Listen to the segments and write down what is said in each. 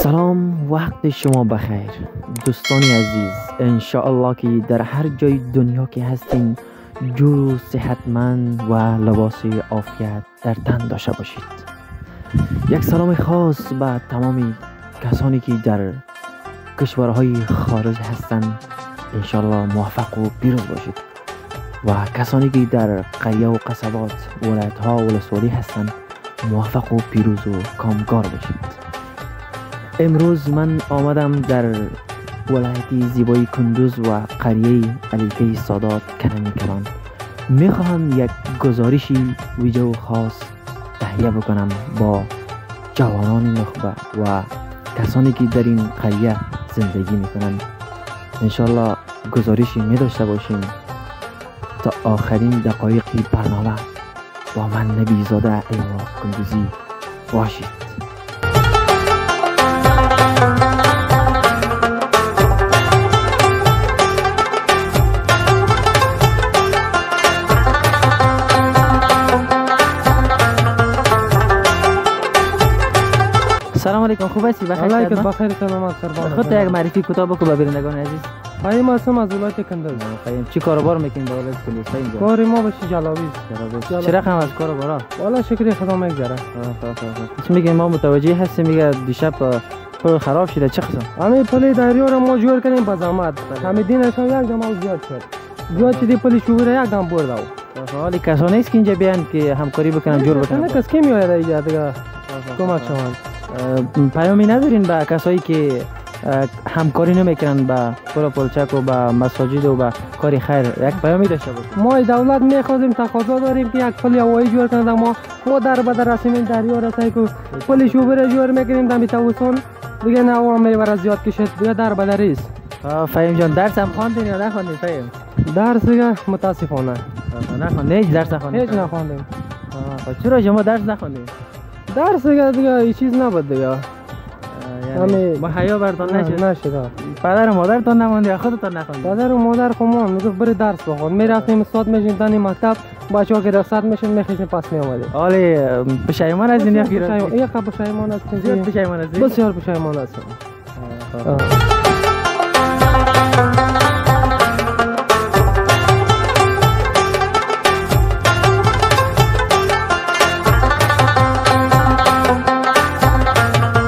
سلام، وقت شما بخیر دوستان عزیز. انشاءالله که در هر جای دنیا که هستین جور و صحتمند و لباس عافیت در تن داشته باشید. یک سلام خاص به تمام کسانی که در کشورهای خارج هستند، انشاءالله موفق و پیروز باشید. و کسانی که در قریه و قصبات ولایت ها و ولسوالی هستند، موفق و پیروز و کامگار باشید. امروز من آمدم در ولایت زیبای کندوز و قریه علیپی سادات کرمی کلان. میخواهم یک گزارشی ویدیو خاص تهیه بکنم با جوانان نخبه و کسانی که در این قریه زندگی میکنند. انشالله گزارشی می داشته باشیم. تا آخرین دقایق برنامه با من نبی زاده ایما کندوزی باشید. سلام علیکم، خوب هستی؟ بخیر؟ علیکم بخیر، سلامت قربان. خودت یک معرفی کوتاه بکن به بینندگان عزیز. فهیم هستم از ولایت کندوز. چی کاروبار میکنین در ولایت کندوز؟ کار ما بشه جلاویز. چه رقم از کاروبارا؟ والا شکر خدا میگذره. میگه ما متوجه هستیم میگه دیشب پل خراب شده. چه قسم؟ همین پل دریا رو ما جور کردیم با زحمت. همین دینش یک دم زیاد شد. زیاد شدی پل شوره یک دم برد. حالی کسانی نیست که اینجا بیان که همکاری بکنن جور بکنن. نه کس کی میاد اینجا دیگه کمک شوند. پیامی ندارین به کسایی که همکاری نمیکنن با پلچک و با مساجد و با کاری خیر؟ یک پیامی داشته باشیم. ما دولت میخوایم تقاضا داریم که یک پل هوایی جور کنند. ما در بدر رسیم دریا رسای که پل شوبر جور میکنیم دم توسن دیگه نه اون میبره زیاد کشید دیگه در بدر است. فهیم جان درس هم خواندین یا نخواندین فهیم؟ درس دیگه متاسفانه نخواندین. هیچ درس نخواندین؟ هیچ نخواندیم. چرا شما درس نخواندین؟ درس دیگه این چیز نبود دیگه. یعنی با حیا برتون نشد. پدر و مادرتون نموندی یا خودتون نخواندید؟ پدر و مادر خودمون میگفت بری درس بخون. میرفتیم استاد میشدن مکتب، بچه‌ها که رخصت میشن میخیزیم پس میآمدیم. حالی پشیمان از این یا خیر؟ یک پشیمان هستیم. زیاد پشیمان هستیم؟ بسیار پشیمان هستیم.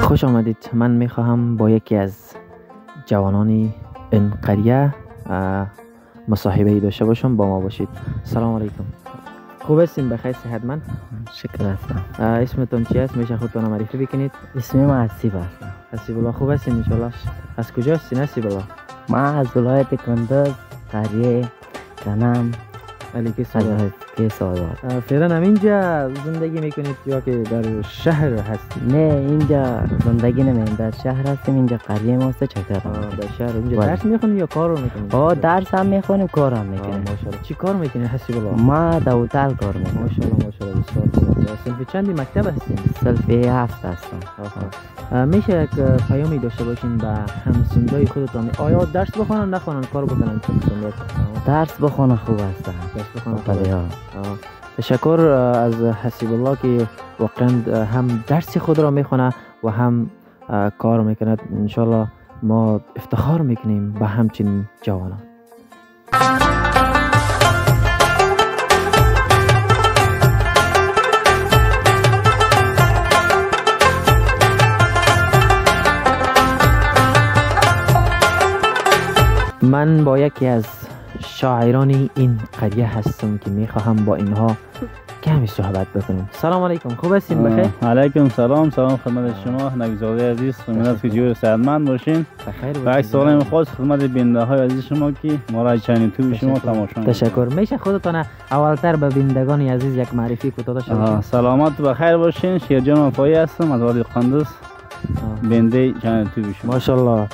خوش آمدید. من میخواهم با یکی از جوانان این قریه مصاحبه داشته باشم. با ما باشید. سلام علیکم، خوب هستین؟ بخیر صحتمند؟ شکر هستم. اسمتون چی است؟ میشه خودتون معرفی بکنید؟ اسم من حسیب هستم. حسیب الله، خوب هستین ان شاء الله؟ از کجا هستین حسیب الله؟ من از ولایت کندوز، قریه کنم علیکی سادات. فعلا همینجا زندگی میکنید یا که در شهر هستید؟ نه اینجا زندگی نمیم، در شهر هستیم. اینجا قریه ماست چکر. در شهر. اینجا درس میخونید یا کار رو میکنید؟ درس هم میخونیم، کار هم میکنیم. ماشاءالله. چی کار میکنید حسیب الله؟ ما در هتل کار میکنم. ماشاءالله ماشاءالله، بسیار خوب. صنف چندی مکتب هستین؟ صنف 7 هستم. میشه یک پیامی داشته باشین به همسنجای خودتان؟ آیا درس بخونن نخونن کار بکنن؟ درس بخونه خوب است. درس بخونن. تشکر از حسیب الله که واقعا هم درس خود را میخونه و هم کار میکنه. انشالله ما افتخار میکنیم به همچنین جوانان. من با یکی از شاعران این قریه هستم که میخواهم با اینها کمی صحبت بکنیم. سلام علیکم، خوب هستین؟ بخیر؟ علیکم سلام. سلام خدمت شما نبی‌زاده عزیز. امیدوارم که جور صحتمند باشین. بخیر باشین. و عکس سلام خاص خدمت بیننده های عزیز شما که ما را چنین تو شما تماشا می‌کنید. تشکر. میشه خودتون اولتر به بینندگان عزیز یک معرفی کوتاه داشته باشین؟ سلامت و بخیر باشین. شیرجان وفایی هستم از ولایت کندوز، بیننده چنین تو شما. ماشاءالله.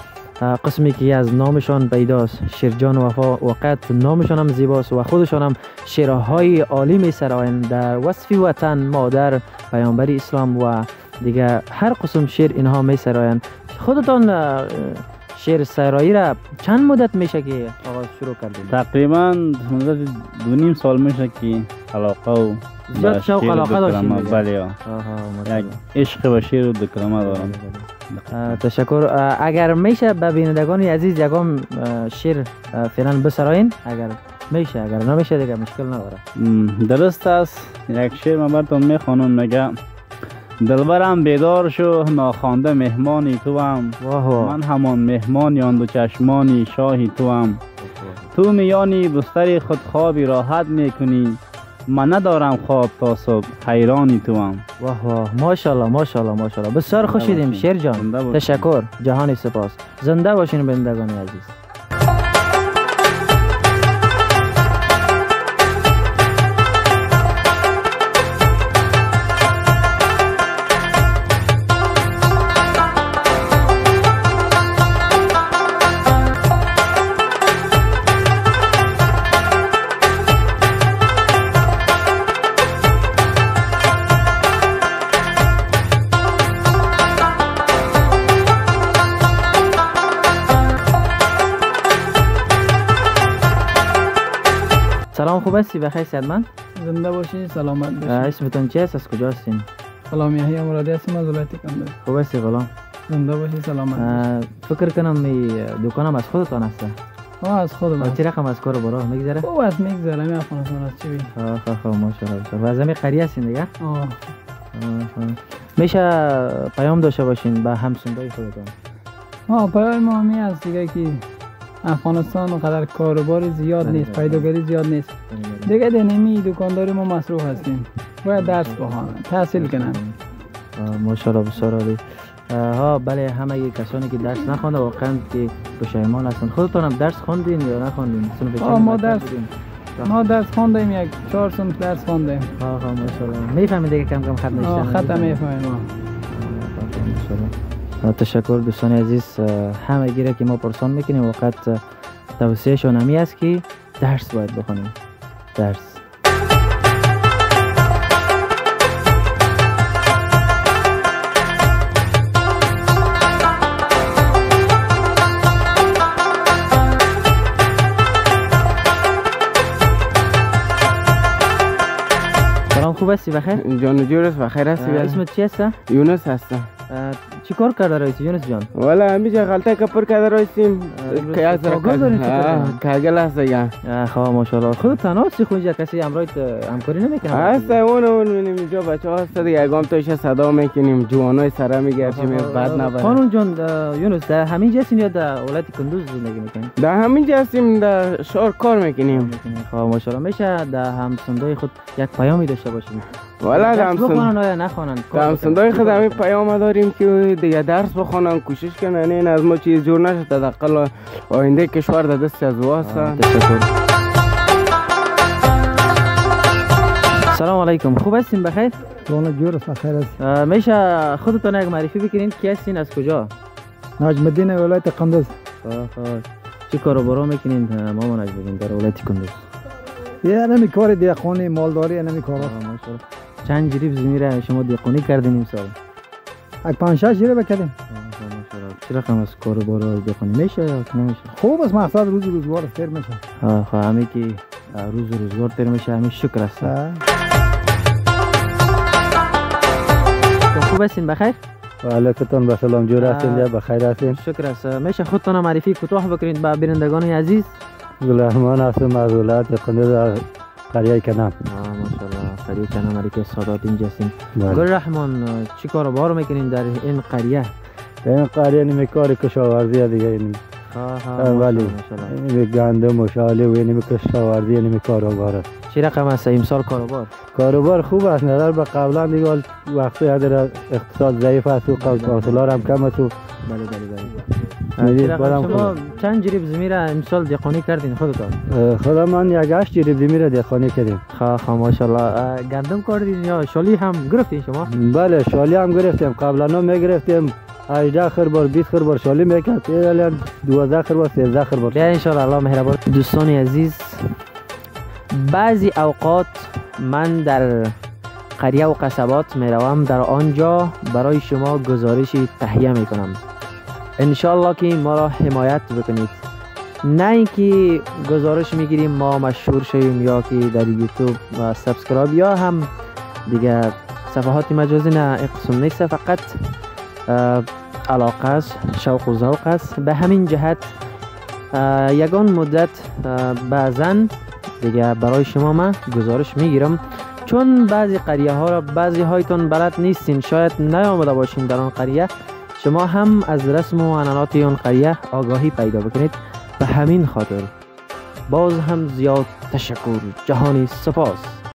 قسمی که از نامشان پیداست، شیرجان وفا، وقت نامشان هم زیباست و خودشان هم شعرهای عالی می سرایند در وصف وطن، مادر، پیامبر اسلام و دیگه هر قسم شعر اینها می سرایند. خودتان شعر سرایی را چند مدت میشه که آغاز شروع کردید؟ تقریبا مدت 2.5 سال میشه که علاقه و زیاد شوق علاقه داشتید؟ بله، یک عشق به شعر و دکلمه دارم. تشکر. اگر میشه به بینندگان عزیز یکم شعر فعلا بسراین، اگر میشه، اگر نمیشه دیگه مشکل نداره. درست است. یک شعر من براتون میخوانم. میگه دلبرم بیدار شو، ناخوانده مهمانی تو هم، من همان مهمان یان دو چشمانی شاهی تو هم. تو میانی بستر خود خوابی راحت میکنی، من ندارم خواب تا صبح حیرانی تو هم. واه واه، ماشاءالله ماشاءالله ماشاءالله، بسیار خوش دیدیم شیر جان. تشکر، جهانی سپاس. زنده باشین بینندگان عزیز. سلام، خوب هستی؟ بخیر صحتمند؟ زنده باشین، سلامت باشین. اسمتون چی است؟ از کجا هستین؟ غلام یحیی مرادی هستم از ولایت کندز. خوب هستی غلام؟ زنده باشین، سلامت. فکر کنم دکانم از خودتان است. از خودم. چه رقم از کار برا میگذره؟ خوب است، میگذره. می افغانستان از چی بی؟ ماشاءالله. و از همین قریه هستین دیگه؟ میشه پیام داشته باشین به همسایه‌های خودتان؟ پیام ما می است دیگه که افغانستان قدر کاروبار زیاد نیست، پیداگری زیاد نیست دیگه. دنیمی دکانداری ما مصروف هستیم، باید درس بخوانم، تحصیل کنم. ماشاءالله بسیار عالی. بله، همه کسانی که درس نخوانده واقعا که پشیمان هستند. خودتون هم درس خواندین یا نخواندین؟ ما درس خواندیم، یک 4 صنف درس خواندیم. ماشاءالله. میفهمید دیگه کم کم خط نوشتن؟ خط میفهمیم. تشکر دوستان عزیز. همه گیره که ما پرسان میکنیم وقت توصیه شون همی است که درس باید بخونیم. درس. سلام، خوب هستی؟ بخیر؟ جان جور است، بخیر هستی؟ اسمت چی هست؟ یونس هستم. چی کار کرده رئیس یونس جان؟ والا همیشه غلطه کپر کرده رئیسیم. کاغل دارین؟ کاغل هست دیگه. خواه ماشاءالله. خودت تنها هستی خونجا؟ کسی همراهت همکاری نمیکنه؟ هست اون میبینیم اینجا بچه ها هست دیگه. اگام توش صدا میکنیم، جوانای سره میگردیم، بعد نبره. خانون جان یونس در همینجا هستین یا در ولایت کندوز زندگی میکنین؟ در همینجا هستیم، در شهر کار میکنیم. خواه ماشاءالله. میشه در همسایه‌های خود یک پیامی داشته باشیم؟ والا درس بخونن یا نخونن؟ در همسایه‌های خود همین پیام داریم که دیگه درس بخونن، کوشش کنن این از ما چیز جور نشه، حداقل آینده کشور در دست از او است. تشکر. سلام علیکم، خوب هستین؟ بخیر؟ جان جور است، بخیر است. میشه خودتون یک معرفی بکنین کی هستین، از کجا؟ نجم الدین، ولایت کندز. چی کاروبارا میکنین مامان نجم الدین در ولایت کندز؟ نمی کار دیقونی، مالداری، نمی کارا. ماشاءالله. چند جریب زمین شما دیقونی کردین امسال؟ یک 5-6 جریب کردیم. ماشاءالله. چه رقم از کاروبار دیقونی میشه یا نمیشه؟ خوب است، مقصد روزگار تیر میشه. همین که روزگار تیر میشه، همین شکر است. خوب هستین؟ بخیر؟ علیکم سلام، جور هستین یا بخیر هستین؟ شکر است. میشه خودتون معرفی کوتاه بکنید با بینندگان عزیز؟ گلرحمان هستم از ولایت کندز، قریه کنم. ماشاءالله. قریه کنم، علیکم سادات اینجا هستیم. گلرحمان چی کاروبار میکنین در این قریه؟ در این قریه نمی کار کشاورزی دیگه. ولی گندم و شاله و نمی کشاورزی نمی کاروبار است. چی رقم است امسال کاروبار؟ کاروبار خوب است، نظر به قبلا دیگه وقتی در اقتصاد ضعیف است و حاصلات هم کم است. شما چند جریب زمین را امسال دیقونی کردین خودتان؟ خودم من یک 8 جریب زمین را دیقونی کردیم. ماشاءالله. گندم کردین یا شالی هم گرفتین شما؟ بله، شالی هم گرفتیم. قبلا میگرفتیم 18 خربار 20 خربار شالی میکرد، الان 12 خربار 13 خربار. بیا ان شاء الله. الله مهربان. دوستان عزیز، بعضی اوقات من در قریه و قصبات میروم، در آنجا برای شما گزارشی تهیه میکنم. انشالله که ما را حمایت بکنید، نه اینکه گزارش میگیریم ما مشهور شویم یا که در یوتیوب و سابسکرایب یا هم دیگه صفحات مجازی، نه اقسم نیست. فقط علاقه است، شوق و ذوق است. به همین جهت یگان مدت بعضن دیگه برای شما من گزارش میگیرم، چون بعضی قریه ها را بعضی هایتون بلد نیستین، شاید نیامده باشین در آن قریه، شما هم از رسم و عنعنات آن قریه آگاهی پیدا بکنید. به همین خاطر باز هم زیاد تشکر، جهانی سپاس.